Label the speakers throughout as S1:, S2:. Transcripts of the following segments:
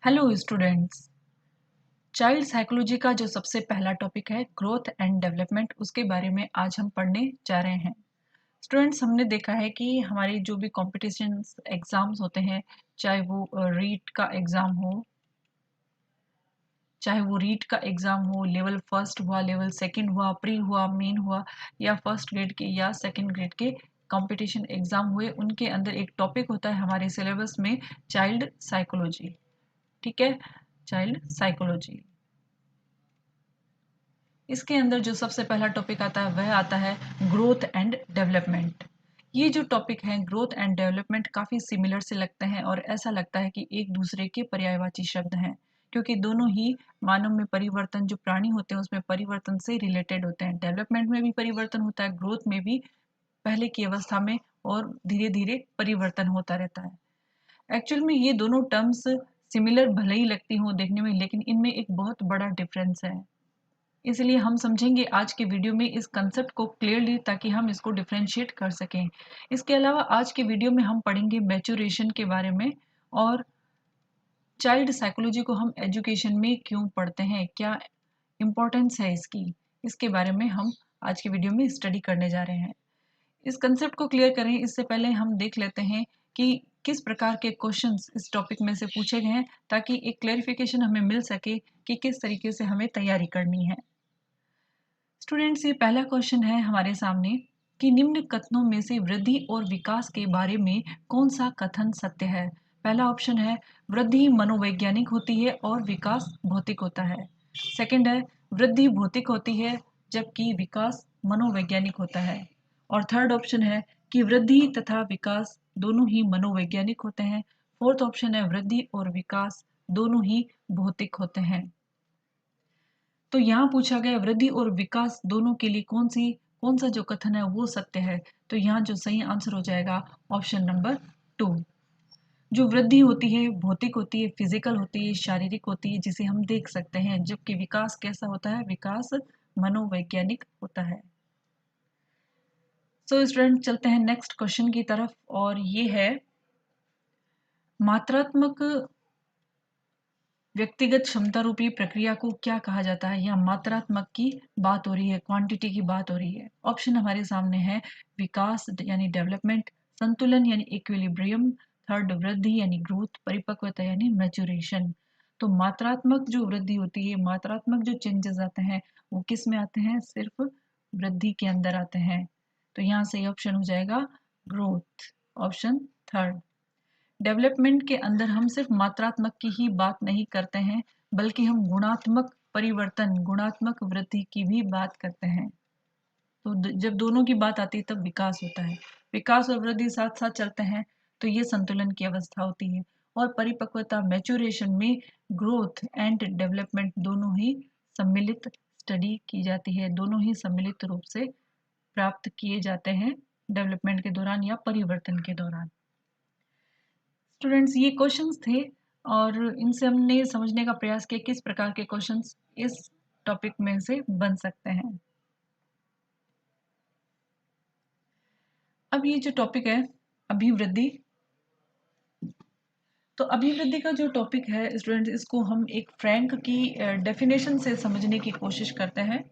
S1: Hello students. Child psychology का जो सबसे पहला टॉपिक है ग्रोथ एंड डेवलपमेंट, उसके बारे में आज हम पढ़ने जा रहे हैं। स्टूडेंट्स, हमने देखा है कि हमारी जो भी कॉम्पिटिशन्स एग्ज़ाम्स होते हैं, चाहे वो रीट का एग्ज़ाम हो, लेवल फर्स्ट हुआ, लेवल सेकंड हुआ, प्री हुआ, मेन हुआ, या फर्स्ट ग्रेड के या सेकंड ग्रेड के कंपटीशन एग्ज़ाम हुए, उनके अंदर एक टॉपिक होता है हमारे सिलेबस में, चाइल्ड साइकोलॉजी। ठीक है, चाइल्ड साइकोलॉजी। इसके अंदर जो सबसे पहला टॉपिक आता है वह आता है ग्रोथ एंड डेवलपमेंट। ये जो टॉपिक है ग्रोथ एंड डेवलपमेंट काफ़ी सिमिलर से लगते हैं और ऐसा लगता है कि एक दूसरे के पर्यायवाची शब्द हैं, क्योंकि दोनों ही मानव में परिवर्तन, जो प्राणी होते हैं उसमें परिवर्तन से रिलेटेड होते हैं। डेवलपमेंट में भी परिवर्तन होता है, ग्रोथ में भी पहले की अवस्था में और धीरे धीरे परिवर्तन होता रहता है। एक्चुअल में ये दोनों टर्म्स सिमिलर भले ही लगती हों देखने में, लेकिन इनमें एक बहुत बड़ा डिफरेंस है। इसलिए हम समझेंगे आज के वीडियो में इस कंसेप्ट को क्लियरली, ताकि हम इसको डिफरेंशिएट कर सकें। इसके अलावा आज के वीडियो में हम पढ़ेंगे मैच्योरेशन के बारे में, और चाइल्ड साइकोलॉजी को हम एजुकेशन में क्यों पढ़ते हैं, क्या इम्पोर्टेंस है इसकी, इसके बारे में हम आज के वीडियो में स्टडी करने जा रहे हैं। इस कंसेप्ट को क्लियर करें इससे पहले हम देख लेते हैं कि किस प्रकार के क्वेश्चंस इस टॉपिक में से पूछे गए हैं, ताकि एक क्लैरिफिकेशन हमें मिल सके कि किस तरीके से हमें तैयारी करनी है। स्टूडेंट्स, ये पहला क्वेश्चन है हमारे सामने कि निम्न कथनों में से वृद्धि और विकास के बारे में कौन सा कथन सत्य है। पहला ऑप्शन है वृद्धि मनोवैज्ञानिक होती है और विकास भौतिक होता है। सेकंड है वृद्धि भौतिक होती है जबकि विकास मनोवैज्ञानिक होता है। और थर्ड ऑप्शन है कि वृद्धि तथा विकास दोनों ही मनोवैज्ञानिक होते हैं। फोर्थ ऑप्शन है वृद्धि और विकास दोनों ही भौतिक होते हैं। तो यहाँ पूछा गया वृद्धि और विकास दोनों के लिए कौन सा जो कथन है वो सत्य है। तो यहाँ जो सही आंसर हो जाएगा ऑप्शन नंबर 2। जो वृद्धि होती है भौतिक होती है, फिजिकल होती है, शारीरिक होती है, जिसे हम देख सकते हैं, जबकि विकास कैसा होता है, विकास मनोवैज्ञानिक होता है। सो स्टूडेंट, चलते हैं नेक्स्ट क्वेश्चन की तरफ, और ये है मात्रात्मक व्यक्तिगत क्षमता रूपी प्रक्रिया को क्या कहा जाता है। या मात्रात्मक की बात हो रही है, क्वांटिटी की बात हो रही है। ऑप्शन हमारे सामने है विकास यानी डेवलपमेंट, संतुलन यानी इक्विलिब्रियम, थर्ड वृद्धि यानी ग्रोथ, परिपक्वता यानी मैच्योरेशन। तो मात्रात्मक जो वृद्धि होती है, मात्रात्मक जो चेंजेस आते हैं वो किस में आते हैं, सिर्फ वृद्धि के अंदर आते हैं। तो यहाँ सही ऑप्शन हो जाएगा ग्रोथ, ऑप्शन थर्ड। डेवलपमेंट के अंदर हम सिर्फ मात्रात्मक की ही बात नहीं करते हैं, बल्कि हम गुणात्मक परिवर्तन, गुणात्मक वृद्धि की भी बात करते हैं। तो जब दोनों की बात आती है तब विकास होता है। विकास और वृद्धि साथ साथ चलते हैं तो ये संतुलन की अवस्था होती है। और परिपक्वता, मैच्योरेशन में ग्रोथ एंड डेवलपमेंट दोनों ही सम्मिलित स्टडी की जाती है, दोनों ही सम्मिलित रूप से प्राप्त किए जाते हैं डेवलपमेंट के दौरान या परिवर्तन के दौरान। स्टूडेंट्स, ये क्वेश्चंस थे और इनसे हमने समझने का प्रयास किया किस प्रकार के क्वेश्चंस इस टॉपिक में से बन सकते हैं। अब ये जो टॉपिक है अभिवृद्धि, तो अभिवृद्धि का जो टॉपिक है स्टूडेंट्स, इसको हम एक फ्रैंक की डेफिनेशन से समझने की कोशिश करते हैं।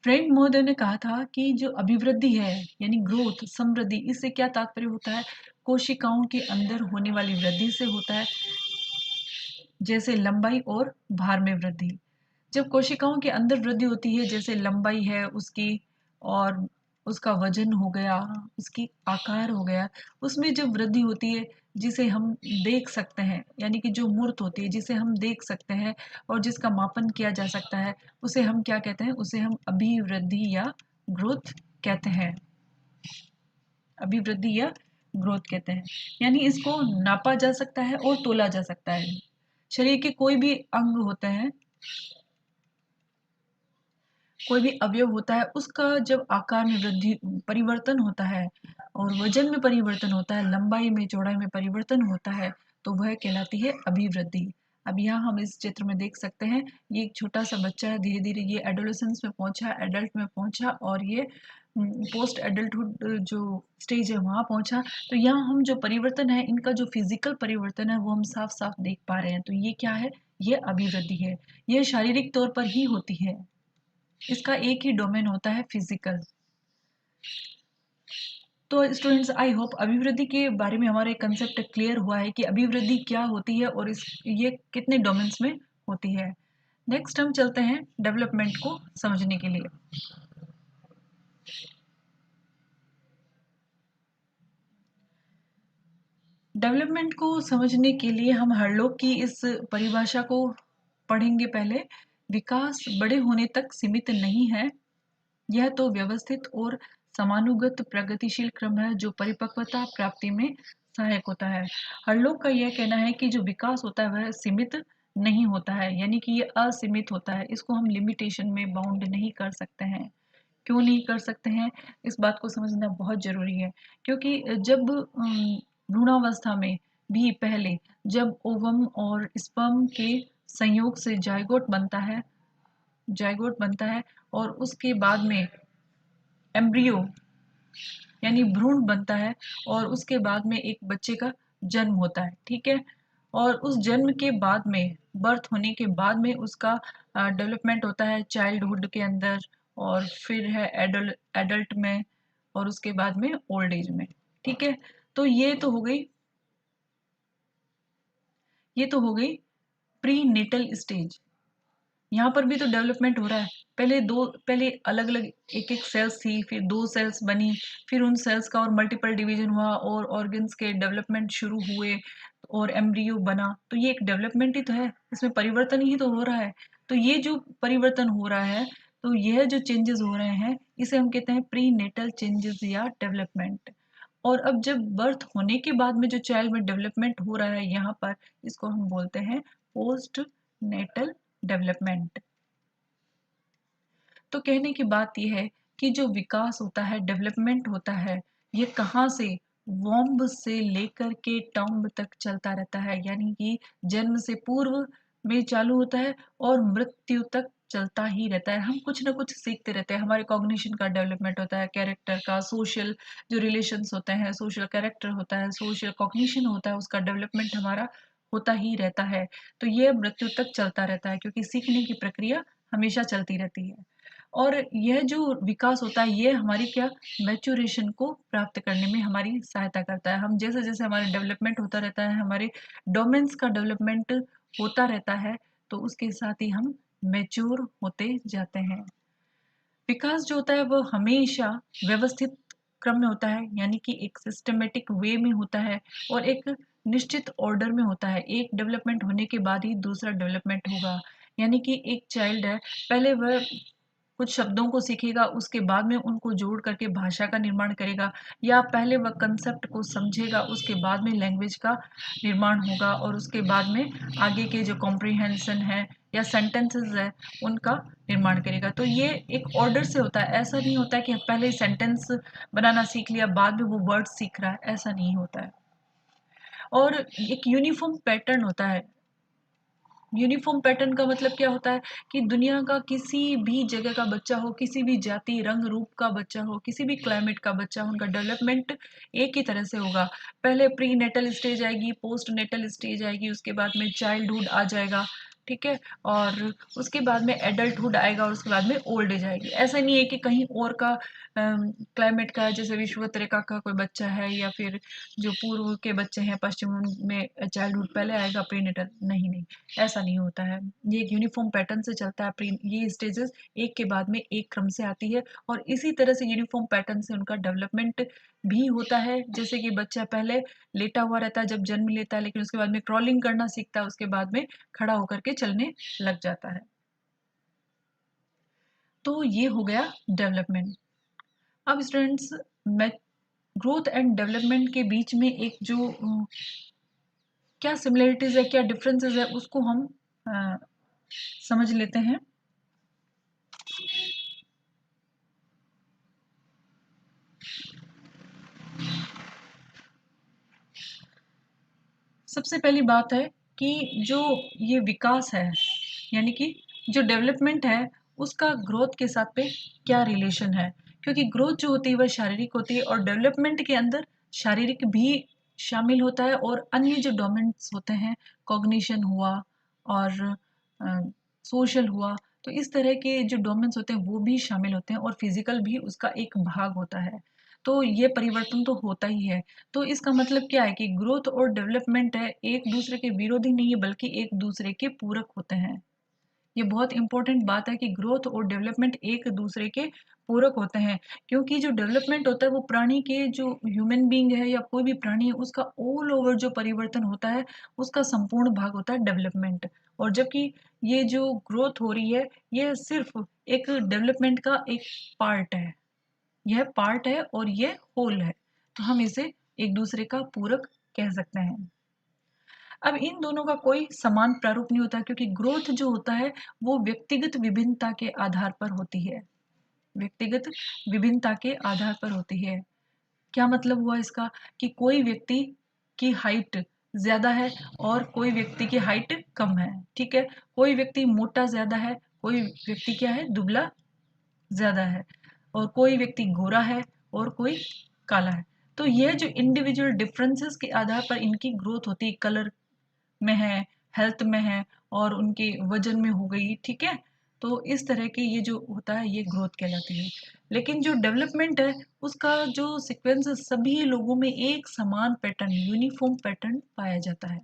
S1: फ्रैंक महोदय ने कहा था कि जो अभिवृद्धि है यानी ग्रोथ, समृद्धि, इससे क्या तात्पर्य होता है, कोशिकाओं के अंदर होने वाली वृद्धि से होता है, जैसे लंबाई और भार में वृद्धि। जब कोशिकाओं के अंदर वृद्धि होती है, जैसे लंबाई है उसकी, और उसका वजन हो गया, उसकी आकार हो गया, उसमें जब वृद्धि होती है जिसे हम देख सकते हैं, यानी कि जो मूर्त होती है जिसे हम देख सकते हैं और जिसका मापन किया जा सकता है, उसे हम क्या कहते हैं, उसे हम अभिवृद्धि या ग्रोथ कहते हैं। अभिवृद्धि या ग्रोथ कहते हैं, यानी इसको नापा जा सकता है और तोला जा सकता है। शरीर के कोई भी अंग होते हैं, कोई भी अवयव होता है, उसका जब आकार में वृद्धि परिवर्तन होता है और वजन में परिवर्तन होता है, लंबाई में, चौड़ाई में परिवर्तन होता है, तो वह कहलाती है अभिवृद्धि। अब यहाँ हम इस चित्र में देख सकते हैं, ये एक छोटा सा बच्चा है, धीरे धीरे ये एडोलेसेंस में पहुंचा, एडल्ट में पहुंचा, और ये पोस्ट एडल्टहुड जो स्टेज है वहाँ पहुँचा, तो यहाँ हम जो परिवर्तन है, इनका जो फिज़िकल परिवर्तन है, वो हम साफ-साफ देख पा रहे हैं। तो ये क्या है? ये अभिवृद्धि है। ये शारीरिक तौर पर ही होती है। इसका एक ही डोमेन होता है फिज़िकल। तो स्टूडेंट्स, आई होप अभिवृद्धि के बारे में हमारा एक कंसेप्ट क्लियर हुआ है कि अभिवृद्धि क्या होती है और इस ये कितने डोमेन्स में होती है। नेक्स्ट हम चलते हैं डेवलपमेंट को समझने के लिए। डेवलपमेंट को समझने के लिए हम हरलोग की इस परिभाषा को पढ़ेंगे पहले। विकास बड़े होने तक सीमित नहीं है, यह तो व्यवस्थित और समानुगत प्रगतिशील क्रम है जो परिपक्वता प्राप्ति में सहायक होता है। हरलोग का यह कहना है कि जो विकास होता है वह सीमित नहीं होता है, यानी कि ये असीमित होता है। इसको हम लिमिटेशन में बाउंड नहीं कर सकते हैं। क्यों नहीं कर सकते हैं, इस बात को समझना बहुत ज़रूरी है। क्योंकि जब भ्रूणावस्था में भी पहले जब ओवम और स्पर्म के संयोग से जाइगोट बनता है और उसके बाद में एम्ब्रियो यानी भ्रूण बनता है और उसके बाद में एक बच्चे का जन्म होता है, ठीक है। और उस जन्म के बाद में, बर्थ होने के बाद में उसका डेवलपमेंट होता है चाइल्डहुड के अंदर, और फिर है एडल्ट में, और उसके बाद में ओल्ड एज में, ठीक है। तो ये तो हो गई प्री नेटल स्टेज। यहाँ पर भी तो डेवलपमेंट हो रहा है। पहले अलग अलग एक एक सेल्स थी, फिर दो सेल्स बनी, फिर उन सेल्स का और मल्टीपल डिवीजन हुआ और ऑर्गन्स के डेवलपमेंट शुरू हुए और एम्ब्रियो बना। तो ये एक डेवलपमेंट ही तो है, इसमें परिवर्तन ही तो हो रहा है। तो ये जो परिवर्तन हो रहा है, तो यह जो चेंजेस हो रहे हैं, इसे हम कहते हैं प्री नेटल चेंजेस या डेवलपमेंट। और अब जब बर्थ होने के बाद में जो चाइल्ड में डेवलपमेंट हो रहा है यहाँ पर, इसको हम बोलते हैं पोस्ट नेटल डेवलपमेंट। तो कहने की बात यह है कि जो विकास होता है, डेवलपमेंट होता है, ये कहाँ से, वॉम्ब से लेकर के टॉम्ब तक चलता रहता है, यानी कि जन्म से पूर्व में चालू होता है और मृत्यु तक चलता ही रहता है। हम कुछ ना कुछ सीखते रहते हैं। हमारे कॉग्निशन का डेवलपमेंट होता है, कैरेक्टर का, सोशल जो रिलेशंस होते हैं, सोशल कैरेक्टर होता है, सोशल कॉग्निशन होता है, उसका डेवलपमेंट हमारा होता ही रहता है। तो ये मृत्यु तक चलता रहता है, क्योंकि सीखने की प्रक्रिया हमेशा चलती रहती है। और यह जो विकास होता है, ये हमारी क्या, मैच्योरेशन को प्राप्त करने में हमारी सहायता करता है। हम जैसे जैसे हमारा डेवलपमेंट होता रहता है, हमारे डोमेन्स का डेवलपमेंट होता रहता है, तो उसके साथ ही हम मैच्योर होते जाते हैं। विकास जो होता है वो हमेशा व्यवस्थित क्रम में होता है, यानी कि एक सिस्टमेटिक वे में होता है और एक निश्चित ऑर्डर में होता है। एक डेवलपमेंट होने के बाद ही दूसरा डेवलपमेंट होगा। यानी कि एक चाइल्ड है, पहले वह कुछ शब्दों को सीखेगा, उसके बाद में उनको जोड़ करके भाषा का निर्माण करेगा, या पहले वह कंसेप्ट को समझेगा, उसके बाद में लैंग्वेज का निर्माण होगा, और उसके बाद में आगे के जो कॉम्प्रिहेंशन है या सेंटेंसेस है, उनका निर्माण करेगा। तो ये एक ऑर्डर से होता है। ऐसा नहीं होता है कि पहले सेंटेंस बनाना सीख लिया, बाद में वो वर्ड सीख रहा है, ऐसा नहीं होता है। और एक यूनिफॉर्म पैटर्न होता है। यूनिफॉर्म पैटर्न का मतलब क्या होता है कि दुनिया का किसी भी जगह का बच्चा हो, किसी भी जाति रंग रूप का बच्चा हो, किसी भी क्लाइमेट का बच्चा हो, उनका डेवलपमेंट एक ही तरह से होगा। पहले प्री नेटल स्टेज आएगी, पोस्ट नेटल स्टेज आएगी, उसके बाद में चाइल्डहुड आ जाएगा, ठीक है। और उसके बाद में एडल्टहुड आएगा और उसके बाद में ओल्ड एज आएगी। ऐसा नहीं है कि कहीं और का क्लाइमेट का है, जैसे विषुवत रेखा का कोई बच्चा है, या फिर जो पूर्व के बच्चे हैं, पश्चिम में चाइल्डहुड पहले आएगा, प्री नेटल नहीं, नहीं, ऐसा नहीं होता है। ये एक यूनिफॉर्म पैटर्न से चलता है। ये स्टेजेस एक के बाद में एक क्रम से आती है, और इसी तरह से यूनिफॉर्म पैटर्न से उनका डेवलपमेंट भी होता है। जैसे कि बच्चा पहले लेटा हुआ रहता है जब जन्म लेता है, लेकिन उसके बाद में क्रॉलिंग करना सीखता है, उसके बाद में खड़ा होकर के चलने लग जाता है। तो ये हो गया डेवलपमेंट। अब स्टूडेंट्स, मैं ग्रोथ एंड डेवलपमेंट के बीच में एक जो क्या सिमिलरिटीज है, क्या डिफरेंसेस है, उसको हम अ, समझ लेते हैं। सबसे पहली बात है कि जो ये विकास है, यानी कि जो डेवलपमेंट है, उसका ग्रोथ के साथ पे क्या रिलेशन है। क्योंकि ग्रोथ जो होती है वह शारीरिक होती है और डेवलपमेंट के अंदर शारीरिक भी शामिल होता है और अन्य जो डोमेन्स होते हैं, कॉग्निशन हुआ और सोशल हुआ, तो इस तरह के जो डोमेन्स होते हैं वो भी शामिल होते हैं और फिजिकल भी उसका एक भाग होता है। तो ये परिवर्तन तो होता ही है। तो इसका मतलब क्या है कि ग्रोथ और डेवलपमेंट है एक दूसरे के विरोधी नहीं है बल्कि एक दूसरे के पूरक होते हैं। ये बहुत इंपॉर्टेंट बात है कि ग्रोथ और डेवलपमेंट एक दूसरे के पूरक होते हैं, क्योंकि जो डेवलपमेंट होता है वो प्राणी के जो ह्यूमन बीइंग है या कोई भी प्राणी है उसका ऑल ओवर जो परिवर्तन होता है उसका संपूर्ण भाग होता है डेवलपमेंट। और जबकि ये जो ग्रोथ हो रही है ये सिर्फ एक डेवलपमेंट का एक पार्ट है, यह पार्ट है और ये होल है, तो हम इसे एक दूसरे का पूरक कह सकते हैं। अब इन दोनों का कोई समान प्रारूप नहीं होता क्योंकि ग्रोथ जो होता है वो व्यक्तिगत विभिन्नता के आधार पर होती है, व्यक्तिगत विभिन्नता के आधार पर होती है। क्या मतलब हुआ इसका कि कोई व्यक्ति की हाइट ज्यादा है और कोई व्यक्ति की हाइट कम है, ठीक है। कोई व्यक्ति मोटा ज्यादा है, कोई व्यक्ति क्या है दुबला ज्यादा है, और कोई व्यक्ति गोरा है और कोई काला है। तो यह जो इंडिविजुअल डिफरेंसेस के आधार पर इनकी ग्रोथ होती है, कलर में है, हेल्थ में है और उनके वजन में हो गई, ठीक है। तो इस तरह की ये जो होता है ये ग्रोथ कहलाती है। लेकिन जो डेवलपमेंट है उसका जो सीक्वेंस सभी लोगों में एक समान पैटर्न, यूनिफॉर्म पैटर्न पाया जाता है।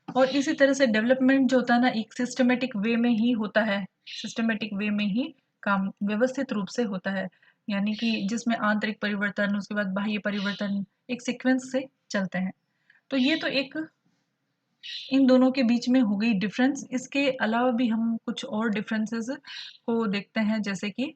S1: और इसी तरह से डेवलपमेंट जो होता है ना एक सिस्टमेटिक वे में ही होता है, सिस्टमेटिक वे में ही काम व्यवस्थित रूप से होता है, यानी कि जिसमें आंतरिक परिवर्तन उसके बाद बाह्य परिवर्तन एक सीक्वेंस से चलते हैं। तो ये तो एक इन दोनों के बीच में हो गई डिफरेंस। इसके अलावा भी हम कुछ और डिफरेंसेस को देखते हैं, जैसे कि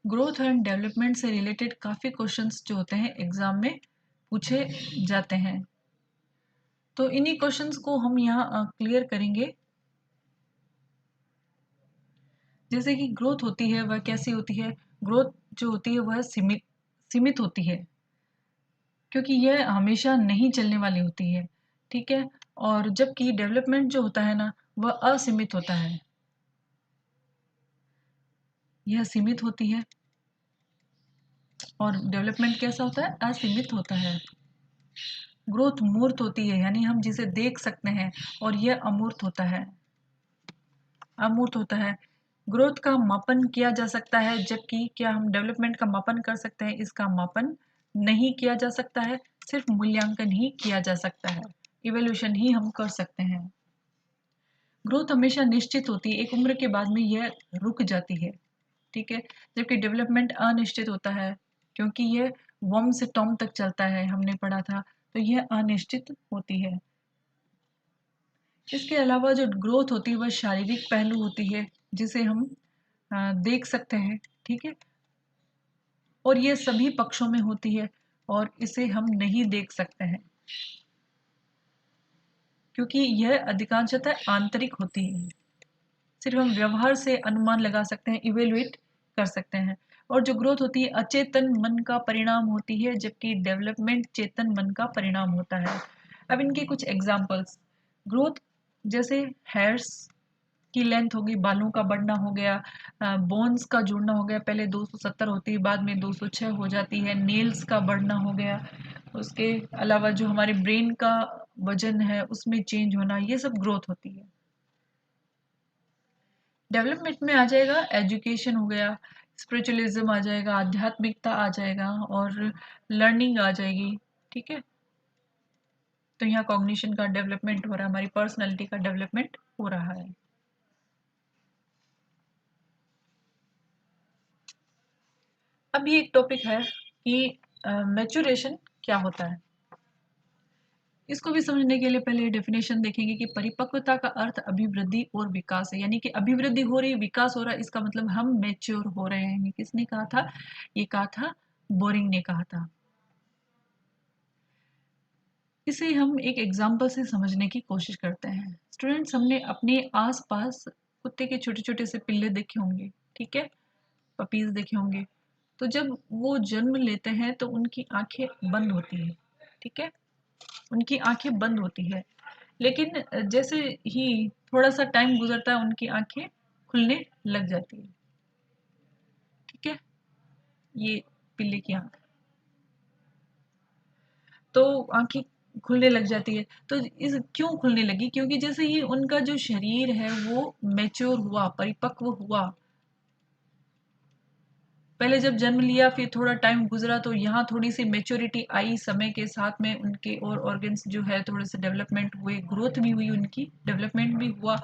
S1: ग्रोथ एंड डेवलपमेंट से रिलेटेड काफ़ी क्वेश्चंस जो होते हैं एग्जाम में पूछे जाते हैं, तो इन्हीं क्वेश्चंस को हम यहाँ क्लियर करेंगे। जैसे कि ग्रोथ होती है वह कैसी होती है, ग्रोथ जो होती है वह सीमित सीमित होती है, क्योंकि यह हमेशा नहीं चलने वाली होती है, ठीक है। और जबकि डेवलपमेंट जो होता है ना वह असीमित होता है, यह सीमित होती है। और डेवलपमेंट कैसा होता है, असीमित होता है। ग्रोथ मूर्त होती है, यानी हम जिसे देख सकते हैं, और यह अमूर्त होता है, अमूर्त होता है। ग्रोथ का मापन किया जा सकता है, जबकि क्या हम डेवलपमेंट का मापन कर सकते हैं, इसका मापन नहीं किया जा सकता है, सिर्फ मूल्यांकन ही किया जा सकता है, इवोल्यूशन ही हम कर सकते हैं। ग्रोथ हमेशा निश्चित होती है, एक उम्र के बाद में यह रुक जाती है, ठीक है। जबकि डेवलपमेंट अनिश्चित होता है, क्योंकि यह वर्म से टॉम तक चलता है, हमने पढ़ा था, तो यह अनिश्चित होती है। इसके अलावा जो ग्रोथ होती है वह शारीरिक पहलू होती है, जिसे हम देख सकते हैं, ठीक है। और ये सभी पक्षों में होती है और इसे हम नहीं देख सकते हैं, क्योंकि यह अधिकांशतः आंतरिक होती है, सिर्फ हम व्यवहार से अनुमान लगा सकते हैं, इवेल्युएट कर सकते हैं। और जो ग्रोथ होती है अचेतन मन का परिणाम होती है, जबकि डेवलपमेंट चेतन मन का परिणाम होता है। अब इनके कुछ एग्जाम्पल्स, ग्रोथ जैसे हेयर्स की लेंथ होगी, बालों का बढ़ना हो गया, बोन्स का जुड़ना हो गया, पहले 270 होती है बाद में 206 हो जाती है, नेल्स का बढ़ना हो गया। उसके अलावा जो हमारे ब्रेन का वजन है उसमें चेंज होना, ये सब ग्रोथ होती है। डेवलपमेंट में आ जाएगा एजुकेशन हो गया, स्पिरिचुअलिज्म आ जाएगा, आध्यात्मिकता आ जाएगा और लर्निंग आ जाएगी, ठीक है। तो यहाँ कॉग्निशन का डेवलपमेंट हो रहा है, हमारी पर्सनैलिटी का डेवलपमेंट हो रहा है। अब ये एक टॉपिक है कि मैच्योरेशन क्या होता है। इसको भी समझने के लिए पहले डेफिनेशन देखेंगे कि परिपक्वता का अर्थ अभिवृद्धि और विकास है, यानी कि अभिवृद्धि हो रही, विकास हो रहा है, इसका मतलब हम मैच्योर हो रहे हैं। ये किसने कहा था, ये कहा था बोरिंग ने कहा था। इसे हम एक एग्जाम्पल से समझने की कोशिश करते हैं। स्टूडेंट्स, हमने अपने आसपास कुत्ते के छोटे छोटे से पिल्ले देखे होंगे, ठीक है, पपीज देखे होंगे। तो जब वो जन्म लेते हैं तो उनकी आंखें बंद होती है, ठीक है, उनकी आंखें बंद होती है। लेकिन जैसे ही थोड़ा सा टाइम गुजरता है उनकी आंखें खुलने लग जाती है, ठीक है, ये पिल्ले की आंख। तो आंखें खुलने लग जाती है। तो इस क्यों खुलने लगी? क्योंकि जैसे ही उनका जो शरीर है वो मैच्योर हुआ, परिपक्व हुआ, पहले जब जन्म लिया फिर थोड़ा टाइम गुजरा तो यहाँ थोड़ी सी मेच्योरिटी आई, समय के साथ में उनके और ऑर्गन्स जो है थोड़े से डेवलपमेंट हुए, ग्रोथ भी हुई, उनकी डेवलपमेंट भी हुआ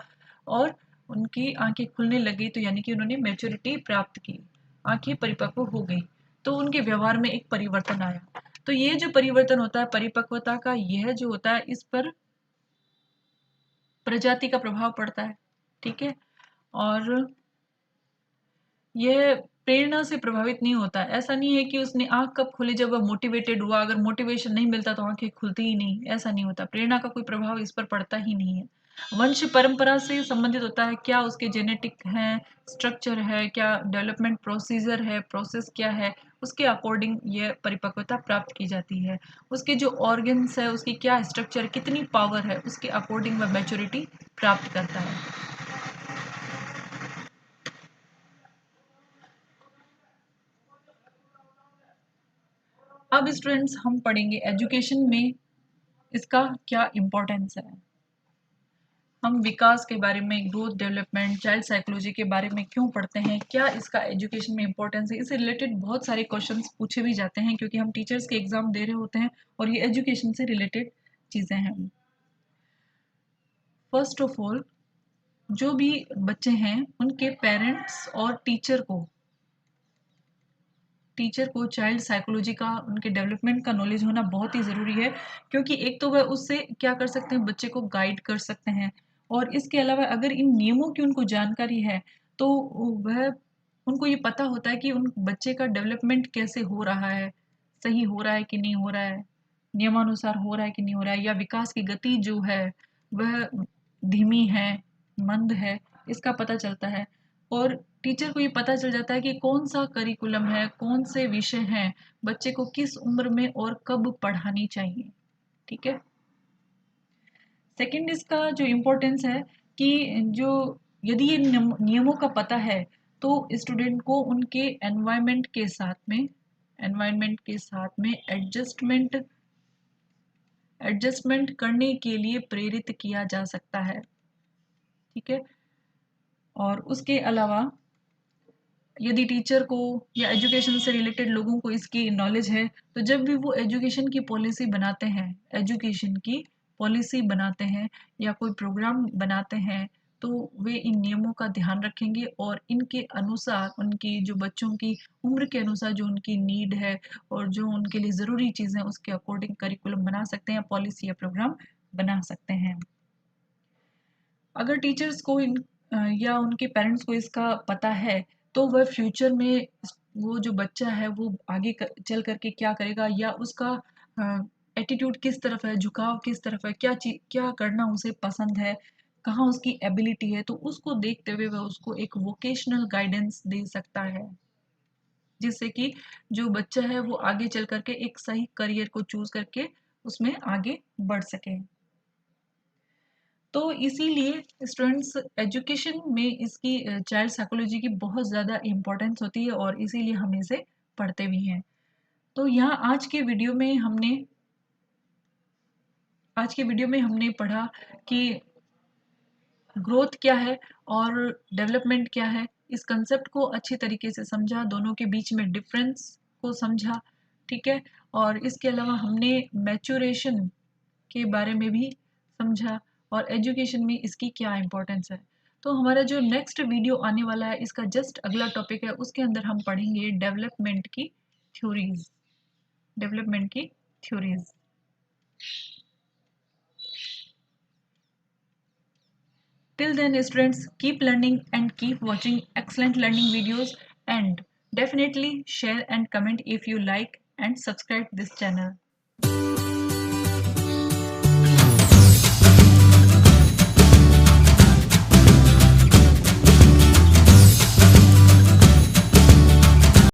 S1: और उनकी आंखें खुलने लगी। तो यानी कि उन्होंने मेच्योरिटी प्राप्त की, आंखें परिपक्व हो गई, तो उनके व्यवहार में एक परिवर्तन आया। तो ये जो परिवर्तन होता है परिपक्वता का, यह जो होता है इस पर प्रजाति का प्रभाव पड़ता है, ठीक है। और यह प्रेरणा से प्रभावित नहीं होता। ऐसा नहीं है कि उसने आंख कब खोली जब वह मोटिवेटेड हुआ, अगर मोटिवेशन नहीं मिलता तो आंखें खुलती ही नहीं, ऐसा नहीं होता। प्रेरणा का कोई प्रभाव इस पर पड़ता ही नहीं है। वंश परंपरा से संबंधित होता है, क्या उसके जेनेटिक है, स्ट्रक्चर है, क्या डेवलपमेंट प्रोसीजर है, प्रोसेस क्या है, उसके अकॉर्डिंग यह परिपक्वता प्राप्त की जाती है। उसके जो ऑर्गन्स है, उसकी क्या स्ट्रक्चर, कितनी पावर है, उसके अकॉर्डिंग वह मैच्योरिटी प्राप्त करता है। अब स्टूडेंट्स हम पढ़ेंगे एजुकेशन में इसका क्या इम्पोर्टेंस है। हम विकास के बारे में, ग्रोथ, डेवलपमेंट, चाइल्ड साइकोलॉजी के बारे में क्यों पढ़ते हैं, क्या इसका एजुकेशन में इम्पोर्टेंस है। इससे रिलेटेड बहुत सारे क्वेश्चंस पूछे भी जाते हैं क्योंकि हम टीचर्स के एग्जाम दे रहे होते हैं और ये एजुकेशन से रिलेटेड चीज़ें हैं। फर्स्ट ऑफ ऑल, जो भी बच्चे हैं उनके पेरेंट्स और टीचर को चाइल्ड साइकोलॉजी का, उनके डेवलपमेंट का नॉलेज होना बहुत ही ज़रूरी है। क्योंकि एक तो वह उससे क्या कर सकते हैं, बच्चे को गाइड कर सकते हैं, और इसके अलावा अगर इन नियमों की उनको जानकारी है तो वह, उनको ये पता होता है कि उन बच्चे का डेवलपमेंट कैसे हो रहा है, सही हो रहा है कि नहीं हो रहा है, नियमानुसार हो रहा है कि नहीं हो रहा है, या विकास की गति जो है वह धीमी है, मंद है, इसका पता चलता है। और टीचर को ये पता चल जाता है कि कौन सा करिकुलम है, कौन से विषय हैं, बच्चे को किस उम्र में और कब पढ़ानी चाहिए, ठीक है। सेकंड, इसका जो इम्पोर्टेंस है कि जो, यदि ये नियमों का पता है तो स्टूडेंट को उनके एनवायरनमेंट के साथ में एडजस्टमेंट करने के लिए प्रेरित किया जा सकता है, ठीक है। और उसके अलावा यदि टीचर को या एजुकेशन से रिलेटेड लोगों को इसकी नॉलेज है तो जब भी वो एजुकेशन की पॉलिसी बनाते हैं या कोई प्रोग्राम बनाते हैं तो वे इन नियमों का ध्यान रखेंगे और इनके अनुसार, उनकी जो बच्चों की उम्र के अनुसार जो उनकी नीड है और जो उनके लिए ज़रूरी चीज़ें हैं उसके अकॉर्डिंग करिकुलम बना सकते हैं, पॉलिसी या प्रोग्राम बना सकते हैं। अगर टीचर्स को या उनके पेरेंट्स को इसका पता है तो वह फ्यूचर में वो जो बच्चा है वो आगे चल करके क्या करेगा, या उसका एटीट्यूड किस तरफ है, झुकाव किस तरफ है, क्या करना उसे पसंद है, कहाँ उसकी एबिलिटी है, तो उसको देखते हुए वह उसको एक वोकेशनल गाइडेंस दे सकता है, जिससे कि जो बच्चा है वो आगे चल करके एक सही करियर को चूज करके उसमें आगे बढ़ सके। तो इसीलिए स्टूडेंट्स, एजुकेशन में इसकी चाइल्ड साइकोलॉजी की बहुत ज़्यादा इम्पोर्टेंस होती है और इसीलिए हम इसे पढ़ते भी हैं। तो यहाँ आज के वीडियो में हमने पढ़ा कि ग्रोथ क्या है और डेवलपमेंट क्या है, इस कंसेप्ट को अच्छी तरीके से समझा, दोनों के बीच में डिफरेंस को समझा, ठीक है। और इसके अलावा हमने मैच्योरेशन के बारे में भी समझा और एजुकेशन में इसकी क्या इम्पोर्टेंस है। तो हमारा जो नेक्स्ट वीडियो आने वाला है इसका जस्ट अगला टॉपिक है, उसके अंदर हम पढ़ेंगे डेवलपमेंट की theories. Till then, students, keep learning and keep watching excellent learning videos, and definitely share and comment if you like and subscribe this channel.